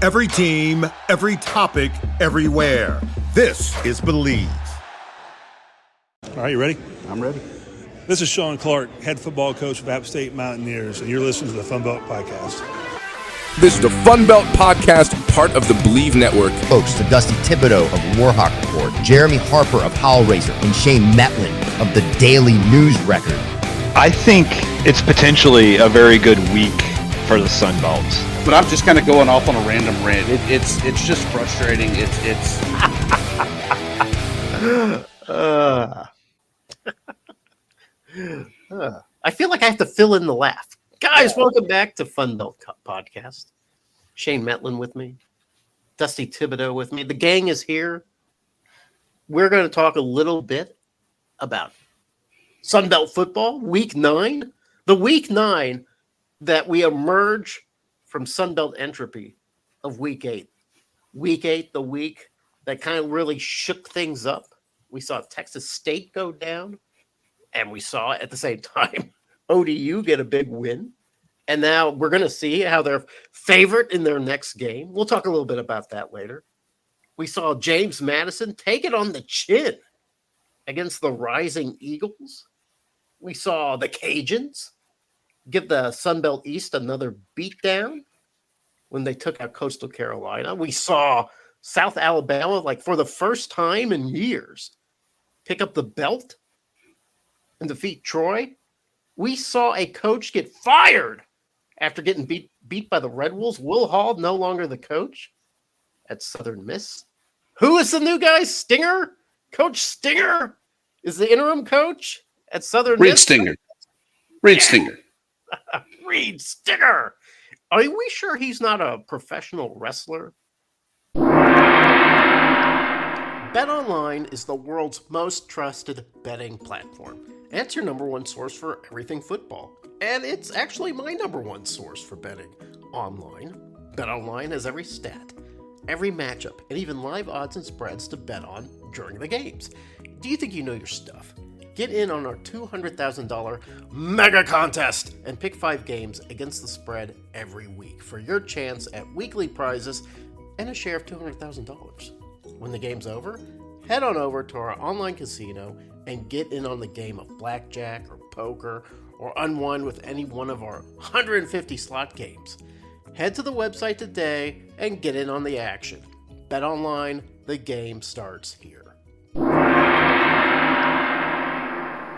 Every team, every topic, everywhere. This is Believe. All right, you ready? I'm ready. This is Sean Clark, head football coach of App State Mountaineers, and you're listening to the Fun Belt Podcast. This is the Fun Belt Podcast, part of the Believe Network. Hosts the Dusty Thibodeau of Warhawk Report, Jeremy Harper of Howl Racer, and Shane Metlin of the Daily News Record. I think it's potentially a very good week for the Sun Belts. But I'm just kind of going off on a random rant. It's just frustrating. It's I feel like I have to fill in the laugh. Guys, welcome back to Fun Belt Podcast. Shane Metlin with me. Dusty Thibodeau with me. The gang is here. We're going to talk a little bit about Sun Belt football, Week 9. The Week 9 that we emerge from Sun Belt entropy of Week 8. Week 8, the week that kind of really shook things up. We saw Texas State go down, and we saw at the same time ODU get a big win. And now we're going to see how they're favorite in their next game. We'll talk a little bit about that later. We saw James Madison take it on the chin against the Rising Eagles. We saw the Cajuns give the Sun Belt East another beatdown when they took out Coastal Carolina. We saw South Alabama, like for the first time in years, pick up the belt and defeat Troy. We saw a coach get fired after getting beat by the Red Wolves. Will Hall, no longer the coach at Southern Miss. Who is the new guy? Stinger? Coach Stinger is the interim coach at Southern Miss. Stinger. Stinger. Reed Stinger. Are we sure he's not a professional wrestler? BetOnline is the world's most trusted betting platform. And it's your number one source for everything football. And it's actually my number one source for betting online. BetOnline has every stat, every matchup, and even live odds and spreads to bet on during the games. Do you think you know your stuff? Get in on our $200,000 mega contest and pick 5 games against the spread every week for your chance at weekly prizes and a share of $200,000. When the game's over, head on over to our online casino and get in on the game of blackjack or poker or unwind with any one of our 150 slot games. Head to the website today and get in on the action. BetOnline, the game starts here.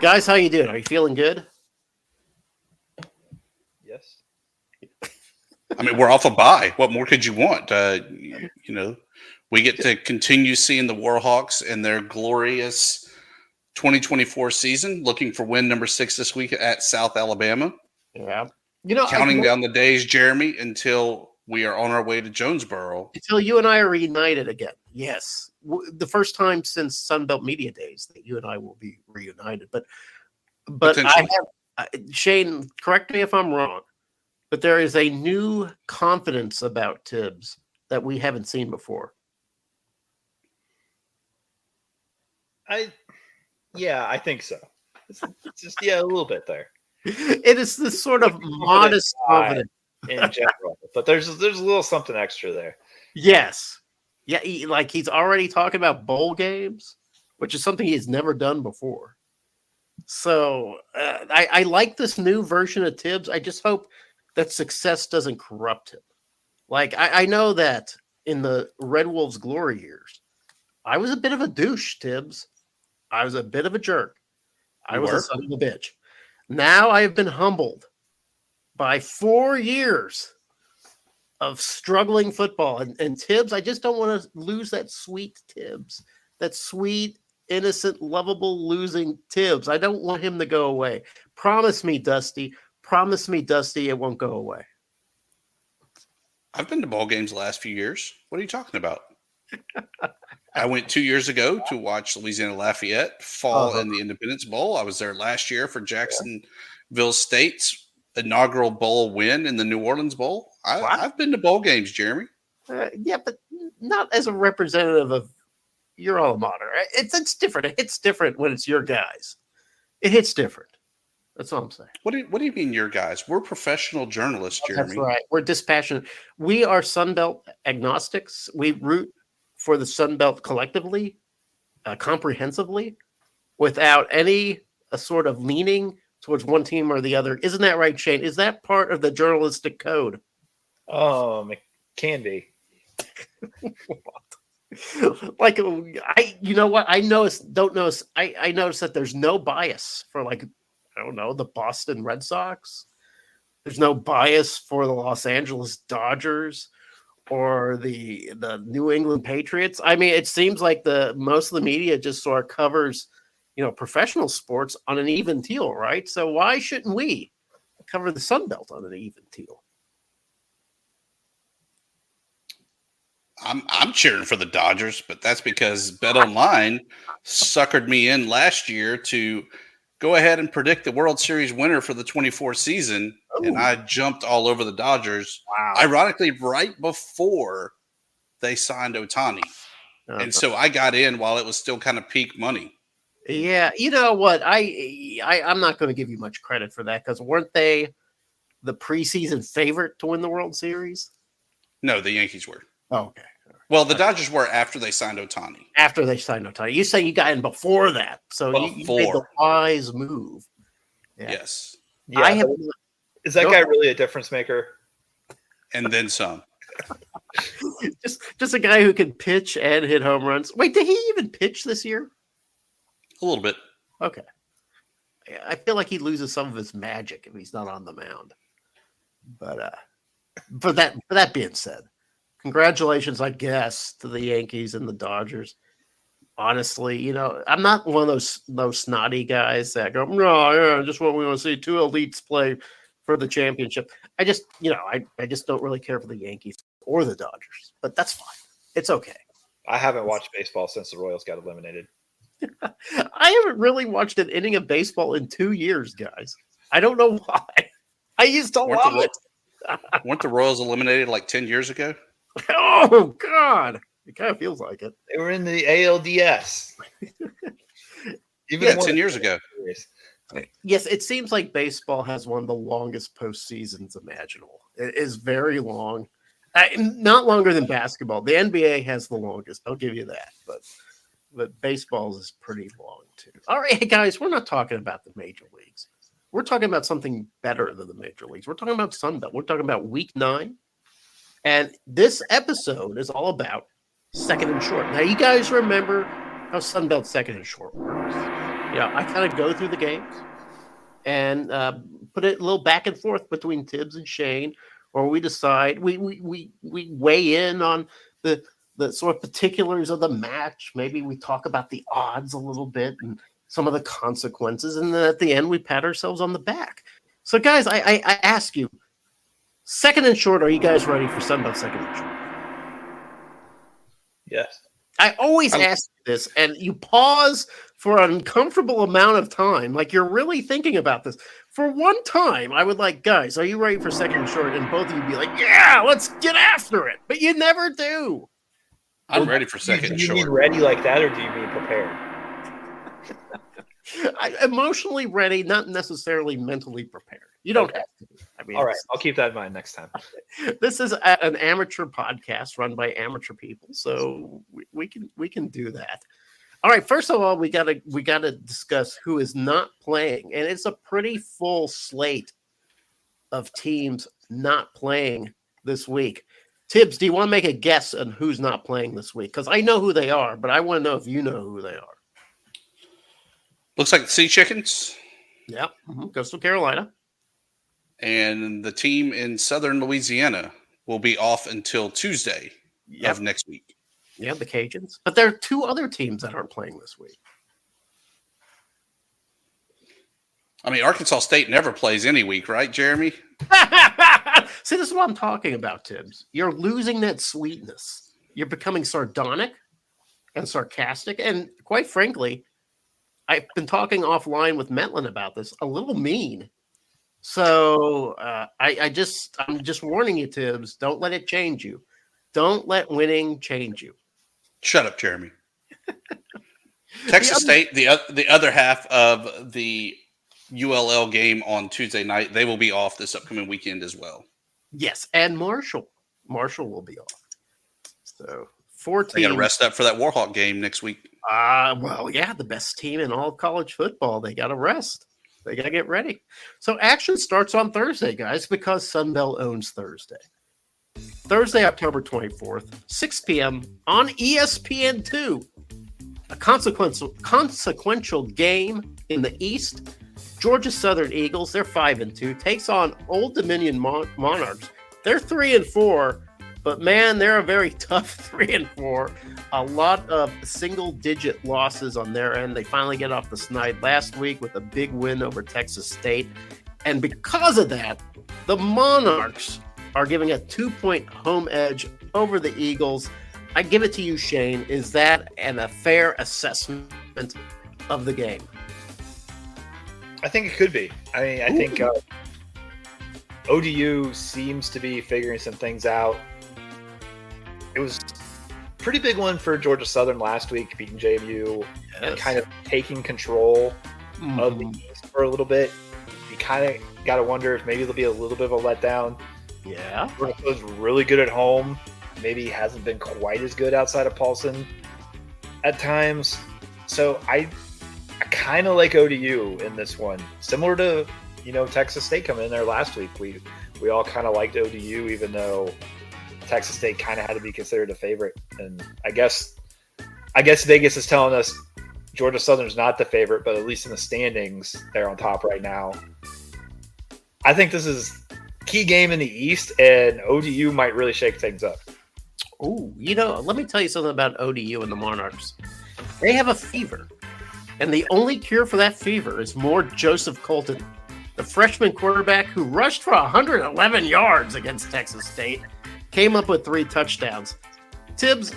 Guys, how you doing? Are you feeling good? Yes. I mean, we're off a bye. What more could you want? We get to continue seeing the Warhawks in their glorious 2024 season, looking for win number 6 this week at South Alabama. Yeah. Counting down the days, Jeremy, until we are on our way to Jonesboro. Until you and I are reunited again. Yes. The first time since Sun Belt Media Days that you and I will be reunited. But Shane, correct me if I'm wrong, but there is a new confidence about Tibbs that we haven't seen before. I think so. It's just a little bit there. It is this sort of modest confidence in general, but there's a little something extra there. Yes. Yeah, he's already talking about bowl games, which is something he's never done before. So I like this new version of Tibbs. I just hope that success doesn't corrupt him. Like, I know that in the Red Wolves' glory years, I was a bit of a douche, Tibbs. I was a bit of a jerk. I was a son of a bitch. Now I have been humbled by 4 years of struggling football. And Tibbs, I just don't want to lose that sweet Tibbs, that sweet, innocent, lovable losing Tibbs. I don't want him to go away. Promise me, Dusty. Promise me, Dusty, it won't go away. I've been to ball games the last few years. What are you talking about? I went 2 years ago to watch Louisiana Lafayette fall in the Independence Bowl. I was there last year for Jacksonville State's inaugural bowl win in the New Orleans Bowl. I've been to bowl games, Jeremy. Yeah, but not as a representative of your alma mater. It's different. It hits different when it's your guys. It hits different. That's all I'm saying. What do you mean, your guys? We're professional journalists, Jeremy. That's right. We're dispassionate. We are Sunbelt agnostics. We root for the Sunbelt collectively, comprehensively, without any sort of leaning towards one team or the other. Isn't that right, Shane? Is that part of the journalistic code? It can be. Like, you know what? I noticed that there's no bias for, like, I don't know, the Boston Red Sox. There's no bias for the Los Angeles Dodgers or the New England Patriots. I mean, it seems like most of the media just sort of covers, professional sports on an even keel, right? So why shouldn't we cover the Sun Belt on an even keel? I'm cheering for the Dodgers, but that's because BetOnline suckered me in last year to go ahead and predict the World Series winner for the 24 season, and I jumped all over the Dodgers. Wow. Ironically, right before they signed Ohtani. And so I got in while it was still kind of peak money. Yeah, you know what? I'm not going to give you much credit for that, because weren't they the preseason favorite to win the World Series? No, the Yankees were. Oh, okay. Well, the Dodgers were after they signed Ohtani. After they signed Ohtani. You say you got in before that. So you made the wise move. Yeah. Yes. Yeah, is that guy really a difference maker? And then some. just a guy who can pitch and hit home runs. Wait, did he even pitch this year? A little bit. Okay. I feel like he loses some of his magic if he's not on the mound. But for that being said, congratulations, I guess, to the Yankees and the Dodgers. Honestly, I'm not one of those snotty guys that go, no, yeah, just what we want to see, two elites play for the championship. I just, I just don't really care for the Yankees or the Dodgers, but that's fine. It's okay. I haven't watched baseball since the Royals got eliminated. I haven't really watched an inning of baseball in 2 years, guys. I don't know why. I used to love it. Weren't the Royals eliminated like 10 years ago? Oh, God. It kind of feels like it. They were in the ALDS. Yeah, 10 years ago. Yes, it seems like baseball has one of the longest postseasons imaginable. It is very long. Not longer than basketball. The NBA has the longest. I'll give you that. But baseball is pretty long, too. All right, hey, guys, we're not talking about the major leagues. We're talking about something better than the major leagues. We're talking about Sunbelt. We're talking about Week 9. And this episode is all about second and short. Now, you guys remember how Sunbelt second and short works. I kind of go through the games and put it a little back and forth between Tibbs and Shane, or we decide, we weigh in on the sort of particulars of the match. Maybe we talk about the odds a little bit and some of the consequences. And then at the end, we pat ourselves on the back. So, guys, I ask you, second and short, are you guys ready for Sunbelt second and short? Yes. I always ask this, and you pause for an uncomfortable amount of time, like you're really thinking about this. For one time, I would like, guys, are you ready for second and short? And both of you be like, yeah, let's get after it. But you never do. I'm ready for second and Do you short. mean ready like that, or do you mean prepared? Emotionally ready, not necessarily mentally prepared. You don't have to. I mean, all right, I'll keep that in mind next time. This is an amateur podcast run by amateur people, so we can do that. All right, first of all, we gotta discuss who is not playing, and it's a pretty full slate of teams not playing this week. Tibbs, do you want to make a guess on who's not playing this week? Because I know who they are, but I want to know if you know who they are. Looks like the Sea Chickens. Yep, Coastal Carolina. And the team in Southern Louisiana will be off until Tuesday of next week. Yeah, the Cajuns. But there are two other teams that aren't playing this week. I mean, Arkansas State never plays any week, right, Jeremy? See, this is what I'm talking about, Tibbs. You're losing that sweetness. You're becoming sardonic and sarcastic. And quite frankly, I've been talking offline with Metlin about this, a little mean. So I'm just warning you, Tibbs. Don't let it change you. Don't let winning change you. Shut up, Jeremy. Texas State, the other half of the ULL game on Tuesday night. They will be off this upcoming weekend as well. Yes, and Marshall will be off. So 4 They got to teams. rest up for that Warhawk game next week. Well, yeah, the best team in all college football. They got to rest. They got to get ready. So action starts on Thursday, guys, because Sunbelt owns Thursday. Thursday, October 24th, 6 p.m. on ESPN2. A consequential game in the East. Georgia Southern Eagles, they're 5-2, takes on Old Dominion Monarchs. They're 3-4, but man, they're a very tough 3-4. A lot of single-digit losses on their end. They finally get off the snide last week with a big win over Texas State. And because of that, the Monarchs are giving a 2-point home edge over the Eagles. I give it to you, Shane. Is that a fair assessment of the game? I think it could be. I mean, I think ODU seems to be figuring some things out. It was a pretty big one for Georgia Southern last week, beating JMU and kind of taking control of the East for a little bit. You kind of got to wonder if maybe there'll be a little bit of a letdown. Yeah. Georgia was really good at home. Maybe hasn't been quite as good outside of Paulson at times. So I kind of like ODU in this one, similar to Texas State coming in there last week. We all kind of liked ODU, even though Texas State kind of had to be considered a favorite. And I guess Vegas is telling us Georgia Southern's not the favorite, but at least in the standings, they're on top right now. I think this is key game in the East, and ODU might really shake things up. Oh, let me tell you something about ODU and the Monarchs. They have a fever. And the only cure for that fever is more Joseph Colton, the freshman quarterback who rushed for 111 yards against Texas State, came up with 3 touchdowns. Tibbs,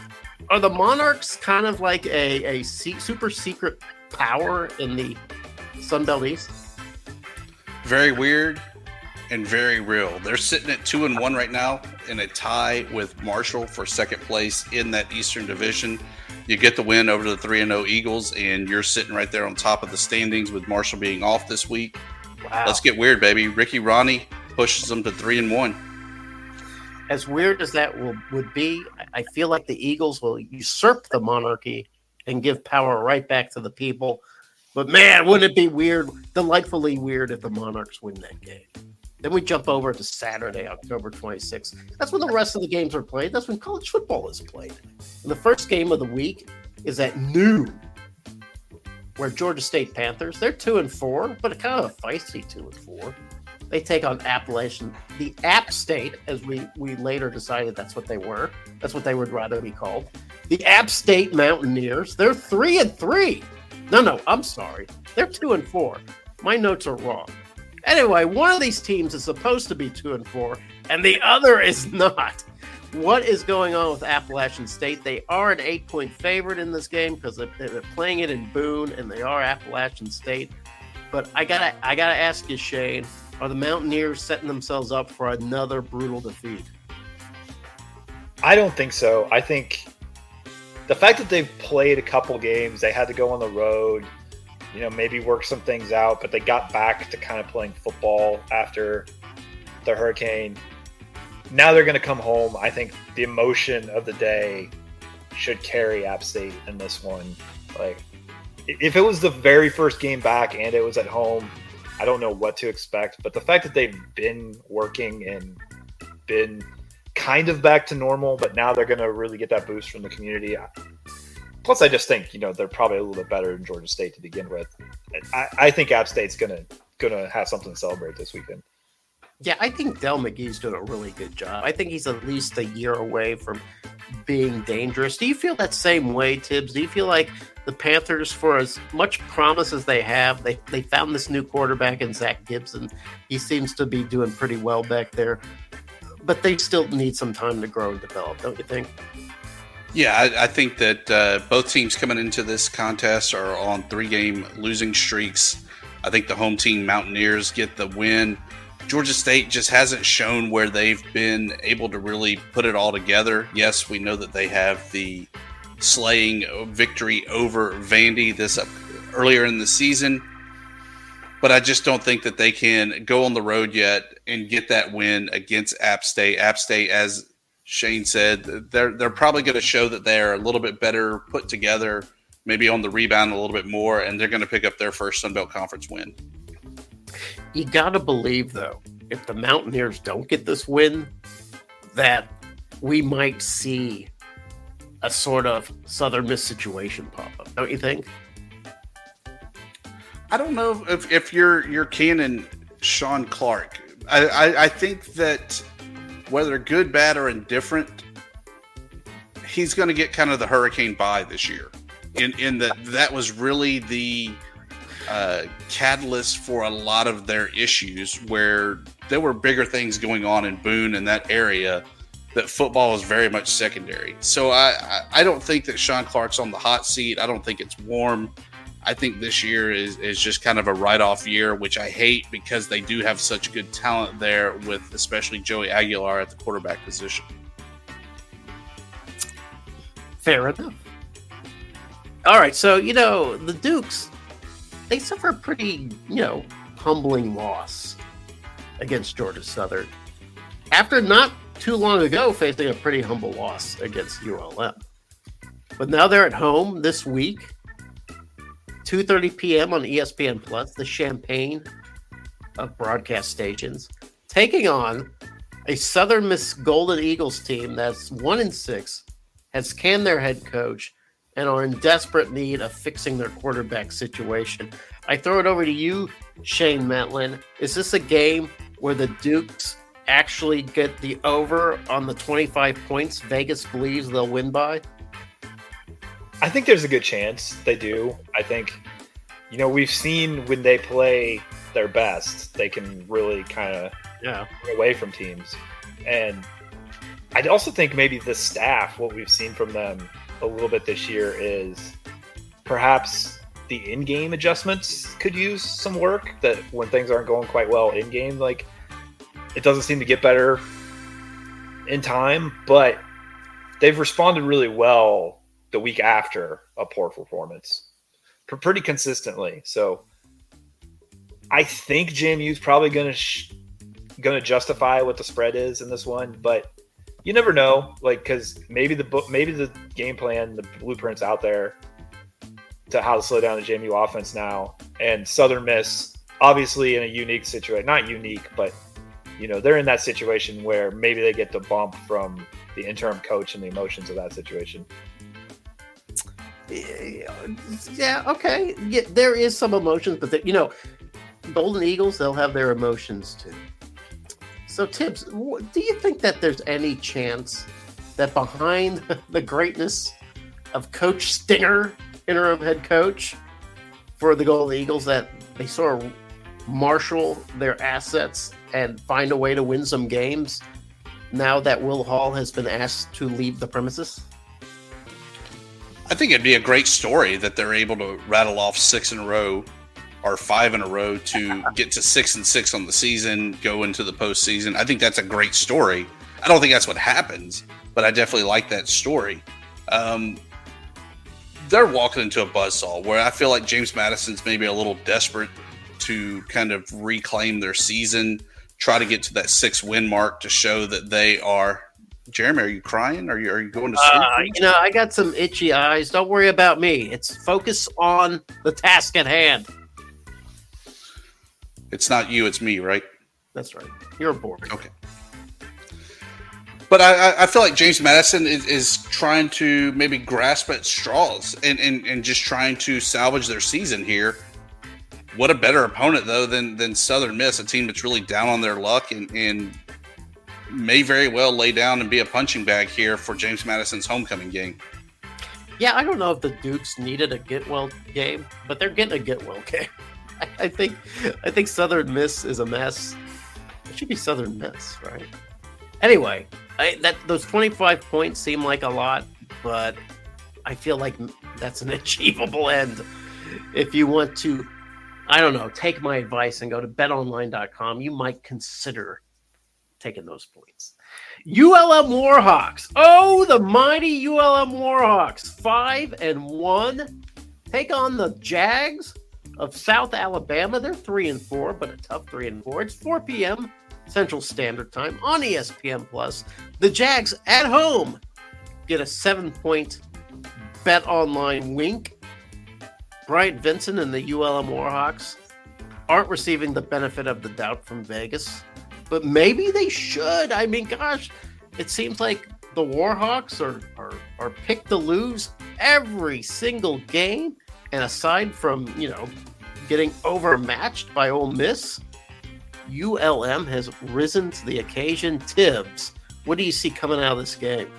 are the Monarchs kind of like a super secret power in the Sun Belt East? Very weird and very real. They're sitting at 2-1 right now in a tie with Marshall for second place in that Eastern Division. You get the win over the 3-0 Eagles, and you're sitting right there on top of the standings with Marshall being off this week. Wow. Let's get weird, baby. Ricky Ronnie pushes them to 3-1. As weird as that would be, I feel like the Eagles will usurp the monarchy and give power right back to the people. But man, wouldn't it be weird, delightfully weird, if the Monarchs win that game? Then we jump over to Saturday, October 26th. That's when the rest of the games are played. That's when college football is played. And the first game of the week is at noon, where Georgia State Panthers, they're 2-4, but kind of a feisty 2-4. They take on Appalachian, the App State, as we later decided that's what they were. That's what they would rather be called. The App State Mountaineers, they're 3-3. No, I'm sorry. They're 2-4. My notes are wrong. Anyway, one of these teams is supposed to be 2-4, and the other is not. What is going on with Appalachian State? They are an 8-point favorite in this game because they're playing it in Boone, and they are Appalachian State. But I gotta ask you, Shane, are the Mountaineers setting themselves up for another brutal defeat? I don't think so. I think the fact that they've played a couple games, they had to go on the road, maybe work some things out, but they got back to kind of playing football after the hurricane. Now they're going to come home. I think the emotion of the day should carry App State in this one. Like, if it was the very first game back and it was at home, I don't know what to expect. But the fact that they've been working and been kind of back to normal, but now they're going to really get that boost from the community. Plus, I just think, they're probably a little bit better than Georgia State to begin with. I think App State's gonna have something to celebrate this weekend. Yeah, I think Del McGee's doing a really good job. I think he's at least a year away from being dangerous. Do you feel that same way, Tibbs? Do you feel like the Panthers, for as much promise as they have, they found this new quarterback in Zach Gibson. He seems to be doing pretty well back there. But they still need some time to grow and develop, don't you think? Yeah, I think that both teams coming into this contest are on 3-game losing streaks. I think the home team Mountaineers get the win. Georgia State just hasn't shown where they've been able to really put it all together. Yes, we know that they have the slaying victory over Vandy earlier in the season. but I just don't think that they can go on the road yet and get that win against App State. App State, as Shane said, they're probably going to show that they're a little bit better put together, maybe on the rebound a little bit more, and they're going to pick up their first Sun Belt Conference win. You got to believe, though, if the Mountaineers don't get this win, that we might see a sort of Southern Miss situation pop up. Don't you think? I don't know if you're canon Sean Clark. I think that whether good, bad, or indifferent, he's going to get kind of the hurricane bye this year. In that was really the catalyst for a lot of their issues, where there were bigger things going on in Boone and that area, that football was very much secondary. So I don't think that Sean Clark's on the hot seat. I don't think it's warm. I think this year is just kind of a write-off year, which I hate because they do have such good talent there, with especially Joey Aguilar at the quarterback position. Fair enough. All right, so, the Dukes, they suffer a pretty, humbling loss against Georgia Southern after not too long ago facing a pretty humble loss against ULM. But now they're at home this week, 2:30 p.m. on ESPN Plus, the champagne of broadcast stations, taking on a Southern Miss Golden Eagles team that's 1-6, has canned their head coach, and are in desperate need of fixing their quarterback situation. I throw it over to you, Shane Metlin. Is this a game where the Dukes actually get the over on the 25 points Vegas believes they'll win by? I think there's a good chance they do. I think, we've seen when they play their best, they can really kind of get away from teams. And I also think maybe the staff, what we've seen from them a little bit this year, is perhaps the in-game adjustments could use some work, that when things aren't going quite well in-game, like it doesn't seem to get better in time, but they've responded really well the week after a poor performance pretty consistently. So I think JMU's probably going to justify what the spread is in this one, but you never know, because maybe the game plan, the blueprint's out there to how to slow down the JMU offense now. And Southern Miss, obviously in a unique situation, not unique, but they're in that situation where maybe they get the bump from the interim coach and the emotions of that situation. Yeah, okay. Yeah, there is some emotions, but Golden Eagles, they'll have their emotions too. So, Tibbs, do you think that there's any chance that behind the greatness of Coach Stinger, interim head coach for the Golden Eagles, that they sort of marshal their assets and find a way to win some games now that Will Hall has been asked to leave the premises? I think it'd be a great story that they're able to rattle off 6 in a row or 5 in a row to get to 6-6 on the season, go into the postseason. I think that's a great story. I don't think that's what happens, but I definitely like that story. They're walking into a buzzsaw where I feel like James Madison's maybe a little desperate to kind of reclaim their season, try to get to that 6-win mark to show that they are. Jeremy, are you crying? Are you going to sleep? I got some itchy eyes. Don't worry about me. It's focus on the task at hand. It's not you, it's me, right? That's right. You're bored. Okay. But I feel like James Madison is trying to maybe grasp at straws and just trying to salvage their season here. What a better opponent, though, than Southern Miss, a team that's really down on their luck and may very well lay down and be a punching bag here for James Madison's homecoming game. Yeah, I don't know if the Dukes needed a get-well game, but they're getting a get-well game. I think Southern Miss is a mess. It should be Southern Miss, right? Anyway, those 25 points seem like a lot, but I feel like that's an achievable end. If you want to, take my advice and go to betonline.com, you might consider taking those points. ULM Warhawks. Oh, the mighty ULM Warhawks. 5-1. Take on the Jags of South Alabama. They're 3-4, but a tough 3-4. It's 4 p.m. Central Standard Time on ESPN Plus. The Jags at home get a 7-point bet online wink. Bryant Vincent and the ULM Warhawks aren't receiving the benefit of the doubt from Vegas, but maybe they should. I mean, gosh, it seems like the Warhawks are picked to lose every single game, and aside from getting overmatched by Ole Miss, ULM has risen to the occasion. Tibbs, what do you see coming out of this game?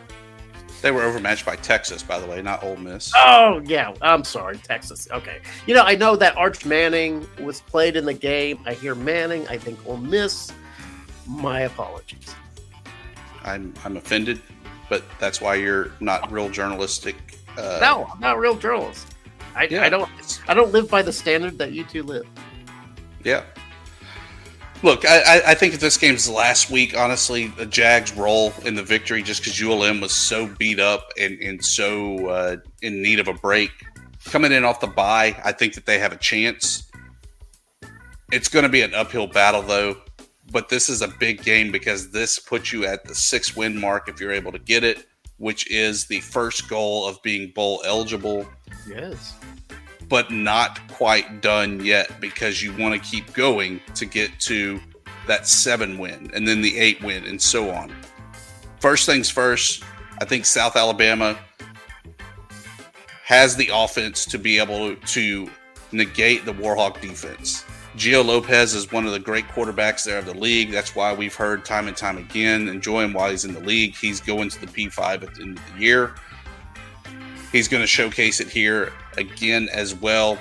They were overmatched by Texas, by the way, not Ole Miss. Oh, yeah. I'm sorry. Texas. Okay. I know that Arch Manning was played in the game. I hear Manning. I think Ole Miss. My apologies. I'm offended, but that's why you're not real journalistic. No, I'm not a real journalist. I don't live by the standard that you two live. Yeah. Look, I think if this game's last week, honestly, the Jags roll in the victory just because ULM was so beat up and so in need of a break. Coming in off the bye, I think that they have a chance. It's going to be an uphill battle, though. But this is a big game because this puts you at the 6-win mark if you're able to get it, which is the first goal of being bowl eligible. Yes. But not quite done yet because you want to keep going to get to that 7-win and then the 8-win and so on. First things first, I think South Alabama has the offense to be able to negate the Warhawk defense. Gio Lopez is one of the great quarterbacks there of the league. That's why we've heard time and time again, enjoy him while he's in the league. He's going to the P5 at the end of the year. He's going to showcase it here again as well.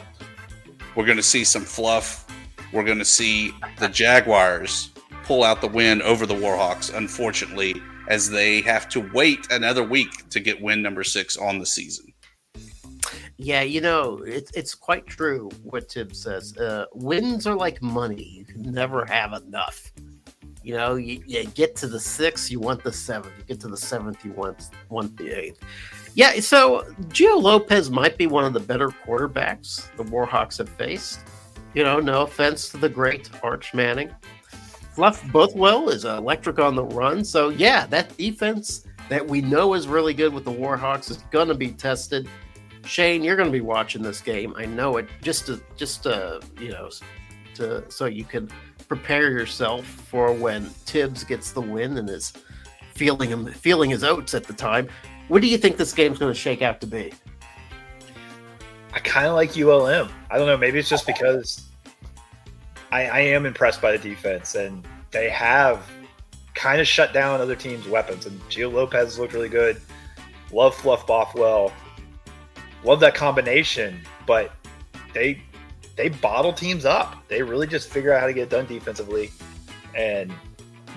We're going to see some fluff. We're going to see the Jaguars pull out the win over the Warhawks, unfortunately, as they have to wait another week to get win number 6 on the season. Yeah, it's quite true what Tim says. Wins are like money. You can never have enough. You get to the 6th, you want the 7th. You get to the 7th, you want the 8th. Yeah, so Gio Lopez might be one of the better quarterbacks the Warhawks have faced. No offense to the great Arch Manning. Fluff Bothwell is electric on the run. So, yeah, that defense that we know is really good with the Warhawks is going to be tested. Shane, you're going to be watching this game. I know it. Just so you can prepare yourself for when Tibbs gets the win and is feeling his oats at the time. What do you think this game's going to shake out to be? I kind of like ULM. I don't know. Maybe it's just because I am impressed by the defense, and they have kind of shut down other teams' weapons. And Gio Lopez looked really good. Love Fluff Bothwell. Love that combination, but they bottle teams up. They really just figure out how to get it done defensively, and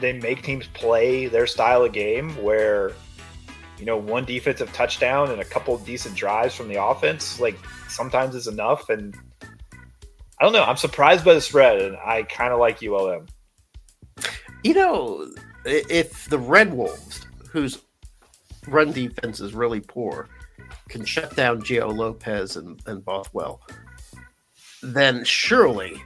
they make teams play their style of game where, one defensive touchdown and a couple of decent drives from the offense, like, sometimes is enough. And I don't know. I'm surprised by the spread, and I kind of like ULM. If the Red Wolves, whose run defense is really poor, can shut down Gio Lopez and Bothwell, then surely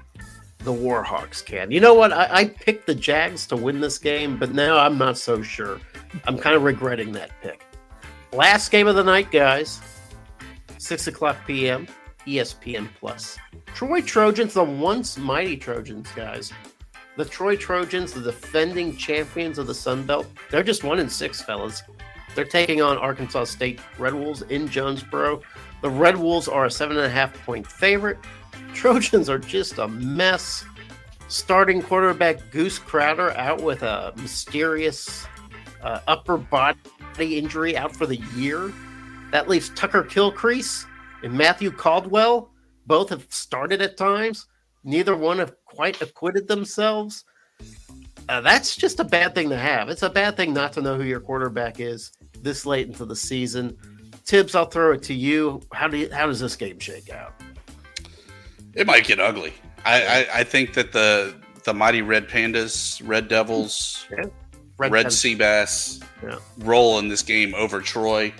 the Warhawks can. You know what? I picked the Jags to win this game, but now I'm not so sure. I'm kind of regretting that pick. Last game of the night, guys. 6:00 p.m. ESPN Plus. Troy Trojans, the once mighty Trojans, guys. The Troy Trojans, the defending champions of the Sun Belt. They're just 1-6, fellas. They're taking on Arkansas State Red Wolves in Jonesboro. The Red Wolves are a 7.5-point favorite. Trojans are just a mess. Starting quarterback Goose Crowder out with a mysterious upper body injury, out for the year. That leaves Tucker Kilcrease and Matthew Caldwell. Both have started at times. Neither one have quite acquitted themselves. That's just a bad thing to have. It's a bad thing not to know who your quarterback is this late into the season. Tibbs, I'll throw it to you. How does this game shake out? It might get ugly. I think that the mighty Red Pandas, Red Devils, Red Sea Bass roll in this game over Troy.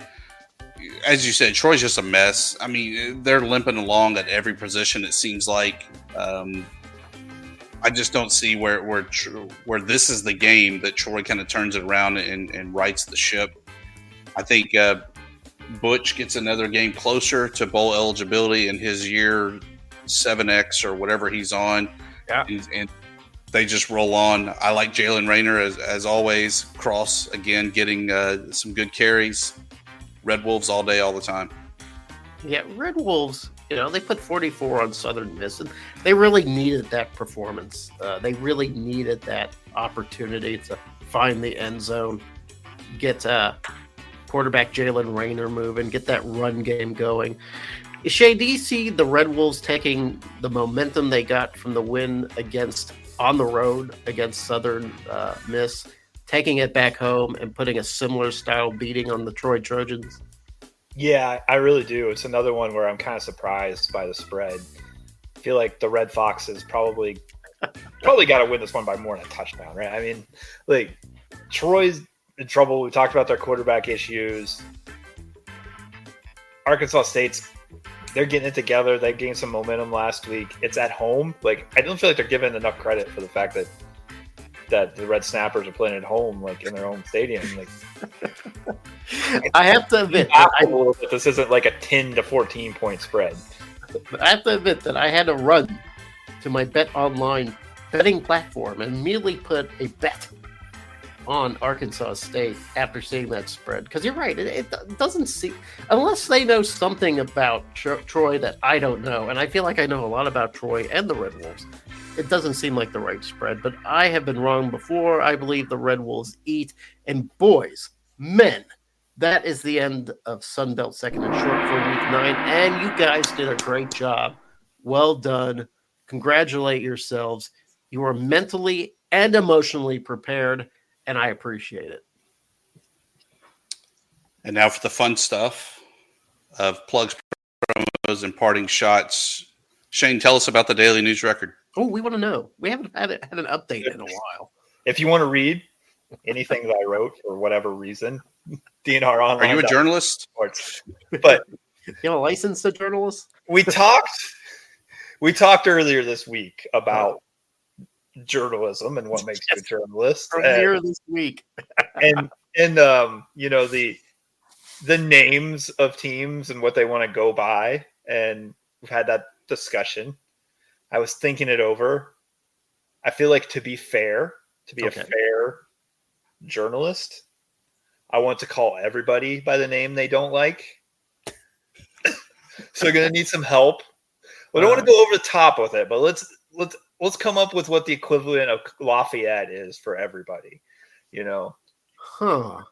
as you said, Troy's just a mess. I mean, they're limping along at every position. It seems like. I just don't see where this is the game that Troy kind of turns it around and rights the ship. I think Butch gets another game closer to bowl eligibility in his year 7X or whatever he's on. Yeah. And they just roll on. I like Jalen Rayner as always. Cross again, getting some good carries. Red Wolves all day, all the time. Yeah, Red Wolves, they put 44 on Southern Miss, and they really needed that performance. They really needed that opportunity to find the end zone, get quarterback Jalen Rayner moving, get that run game going. Shay, do you see the Red Wolves taking the momentum they got from the win on the road against Southern Miss, taking it back home and putting a similar style beating on the Troy Trojans? Yeah, I really do. It's another one where I'm kind of surprised by the spread. I feel like the Red Foxes probably got to win this one by more than a touchdown, right? I mean, like, Troy's in trouble. We talked about their quarterback issues. Arkansas State's, they're getting it together. They gained some momentum last week. It's at home. Like, I don't feel like they're given enough credit for the fact that the Red Snappers are playing at home, like in their own stadium. Like, I have to admit that this isn't like a 10 to 14 point spread. I have to admit that I had to run to my Bet Online betting platform and immediately put a bet on Arkansas State after seeing that spread. Because you're right, it doesn't seem, unless they know something about Troy that I don't know, and I feel like I know a lot about Troy and the Red Wolves, it doesn't seem like the right spread. But I have been wrong before. I believe the Red Wolves eat. And boys, men, that is the end of Sunbelt Second and Short for Week 9. And you guys did a great job. Well done. Congratulate yourselves. You are mentally and emotionally prepared, and I appreciate it. And now for the fun stuff of plugs, promos, and parting shots. Shane, tell us about the Daily News Record. Oh, we want to know. We haven't had an update in a while. If you want to read anything that I wrote for whatever reason, DNR Online. Are you a journalist? But you have a licensed journalist? We talked earlier this week about journalism and what makes you a journalist. Earlier this week. and the names of teams and what they want to go by, and we've had that discussion. I was thinking it over. I feel like to be a fair journalist, I want to call everybody by the name they don't like. So you're gonna need some help. We don't want to go over the top with it, but let's come up with what the equivalent of Lafayette is for everybody.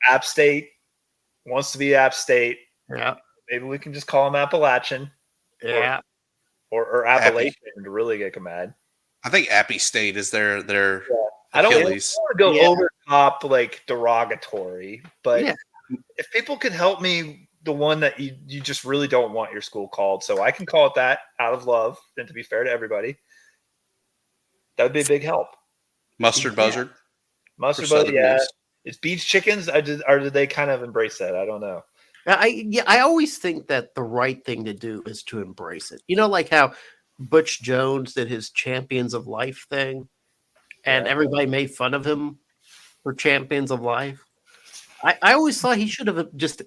App State wants to be App State. Yeah. Maybe we can just call them Appalachian. Yeah. Or Appalachian to really get them mad. I think Appy State is their I don't want Achilles. to go over top like derogatory, but if people could help me, the one that you just really don't want your school called, so I can call it that out of love and to be fair to everybody, that would be a big help. Mustard Buzzard. Mustard Buzzard, yeah. It's Beach Chickens, or did they kind of embrace that? I don't know. I always think that the right thing to do is to embrace it. Like how Butch Jones did his Champions of Life thing, and everybody made fun of him for Champions of Life. I always thought he should have just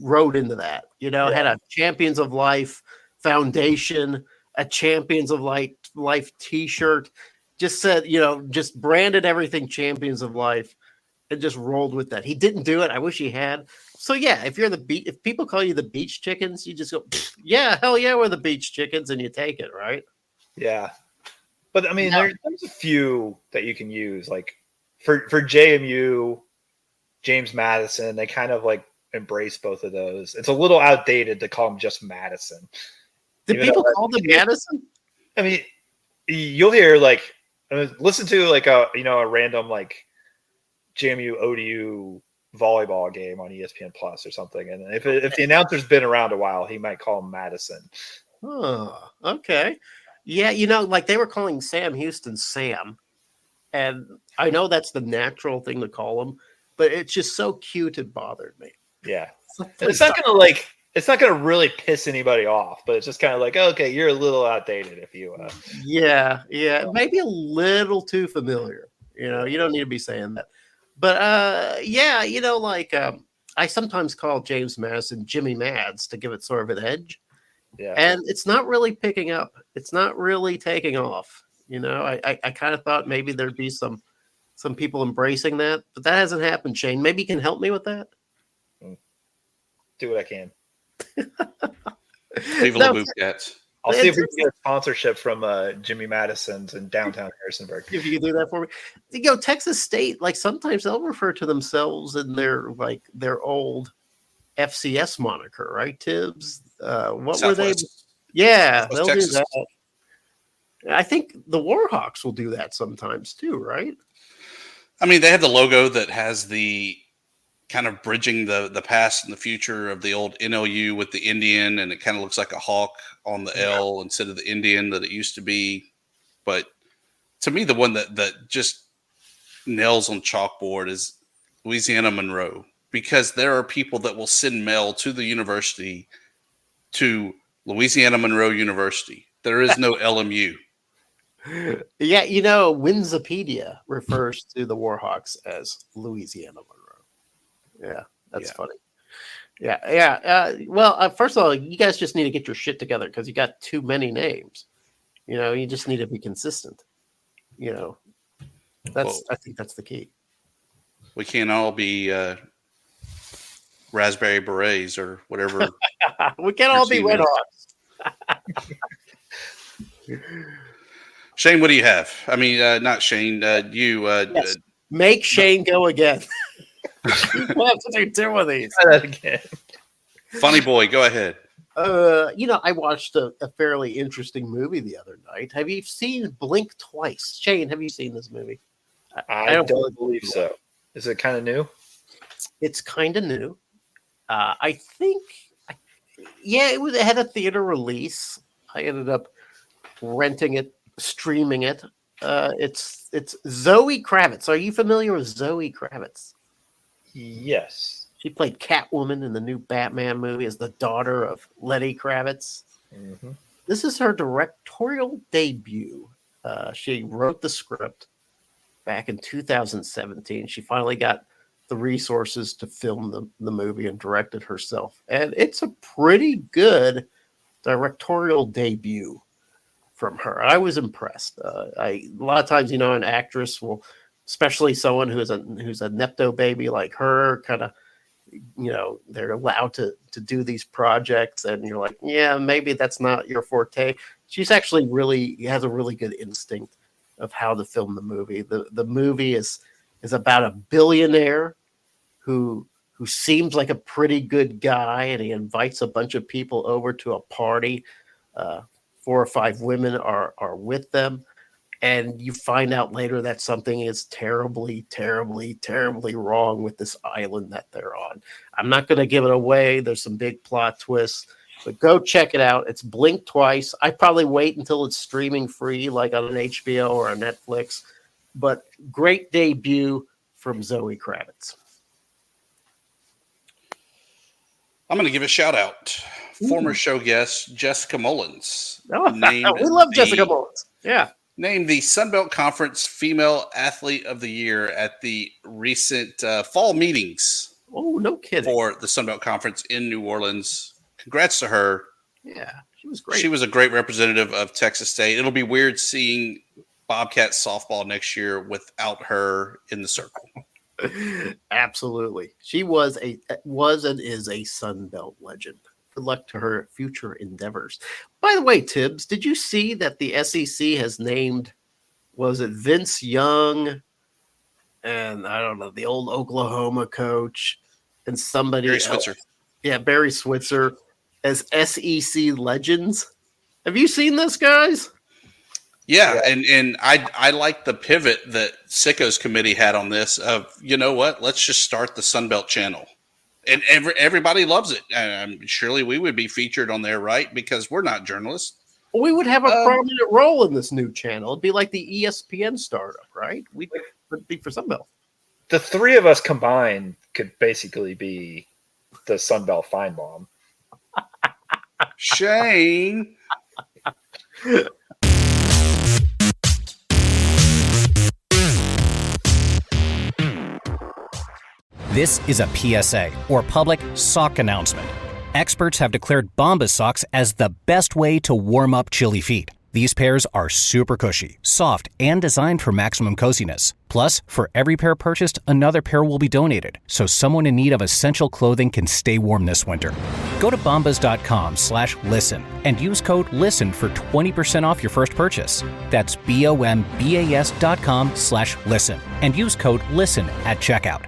rode into that. Had a Champions of Life foundation, a Champions of Life T-shirt. Just said, just branded everything Champions of Life, and just rolled with that. He didn't do it. I wish he had. So yeah, if people call you the Beach Chickens, you just go, yeah, hell yeah, we're the Beach Chickens, and you take it, right? Yeah, but I mean, there's a few that you can use, like for JMU, James Madison. They kind of like embrace both of those. It's a little outdated to call them just Madison. Did people call them Madison? I mean, you'll hear listen to a random like JMU ODU volleyball game on ESPN Plus or something, and if the announcer's been around a while, he might call him Madison. Oh, okay. Yeah, like they were calling Sam Houston Sam, and I know that's the natural thing to call him, but it's just so cute it bothered me. Yeah. It's not gonna really piss anybody off, but it's just kind of like, okay, you're a little outdated if you Yeah, maybe a little too familiar. You don't need to be saying that. But yeah, I sometimes call James Madison Jimmy Mads to give it sort of an edge. Yeah. And it's not really picking up. It's not really taking off. I kind of thought maybe there'd be some people embracing that, but that hasn't happened. Shane, maybe you can help me with that. Do what I can. Viva la Boobcats. I'll see if we can get a sponsorship from Jimmy Madison's in downtown Harrisonburg. If you can do that for me. Texas State, like sometimes they'll refer to themselves in their old FCS moniker, right, Tibbs? What Southwest. were they? Yeah, Southwest they'll Texas. do that. I think the Warhawks will do that sometimes too, right? I mean, they have the logo that has the kind of bridging the past and the future of the old NLU with the Indian, and it kind of looks like a hawk on the L instead of the Indian that it used to be. But to me, the one that just nails on chalkboard is Louisiana Monroe, because there are people that will send mail to the university to Louisiana Monroe University. There is no LMU. Yeah, Winsipedia refers to the Warhawks as Louisiana Monroe. Yeah, that's funny. Yeah. Well, first of all, you guys just need to get your shit together because you got too many names. You just need to be consistent. I think that's the key. We can't all be raspberry berets or whatever. We can't all be Red Hawks. Shane, what do you have? I mean, not Shane. You. Yes. Make Shane go again. You have to do two of these. Try that again. Funny boy, go ahead. I watched a fairly interesting movie the other night. Have you seen Blink Twice? Shane, have you seen this movie? I don't believe so. Is it kind of new? It's kind of new. I think, it had a theater release. I ended up renting it, streaming it. It's Zoe Kravitz. Are you familiar with Zoe Kravitz? Yes. She played Catwoman in the new Batman movie as the daughter of Lenny Kravitz. Mm-hmm. This is her directorial debut. She wrote the script back in 2017. She finally got the resources to film the movie and direct it herself. And it's a pretty good directorial debut from her. I was impressed. A lot of times, an actress will, especially someone who's a Nepto baby like her, kind of, they're allowed to do these projects, and you're like, yeah, maybe that's not your forte. She's actually has a really good instinct of how to film the movie. The movie is about a billionaire who seems like a pretty good guy, and he invites a bunch of people over to a party. 4 or 5 women are with them. And you find out later that something is terribly, terribly, terribly wrong with this island that they're on. I'm not going to give it away. There's some big plot twists, but go check it out. It's Blink Twice. I probably wait until it's streaming free, like on an HBO or a Netflix. But great debut from Zoe Kravitz. I'm going to give a shout out. Former show guest Jessica Mullins. Oh, we love Jessica Mullins. Yeah. Named the Sunbelt Conference Female Athlete of the Year at the recent fall meetings. Oh, no kidding. For the Sunbelt Conference in New Orleans. Congrats to her. Yeah, she was great. She was a great representative of Texas State. It'll be weird seeing Bobcats softball next year without her in the circle. Absolutely. She was and is a Sunbelt legend. Good luck to her future endeavors. By the way, Tibbs, did you see that the SEC has named, was it Vince Young and I don't know, the old Oklahoma coach and somebody Barry else? Switzer. Yeah, Barry Switzer as SEC legends. Have you seen this, guys? Yeah, and I like the pivot that Sicko's committee had on this of, you know what, let's just start the Sunbelt channel. And everybody loves it. Surely we would be featured on there, right? Because we're not journalists. We would have a prominent role in this new channel. It'd be like the ESPN startup, right? Would be for Sunbelt. The 3 of us combined could basically be the Sunbelt Fine Bomb. Shane. This is a PSA, or public sock announcement. Experts have declared Bombas socks as the best way to warm up chilly feet. These pairs are super cushy, soft, and designed for maximum coziness. Plus, for every pair purchased, another pair will be donated, so someone in need of essential clothing can stay warm this winter. Go to bombas.com/listen and use code LISTEN for 20% off your first purchase. That's BOMBAS.com/listen and use code LISTEN at checkout.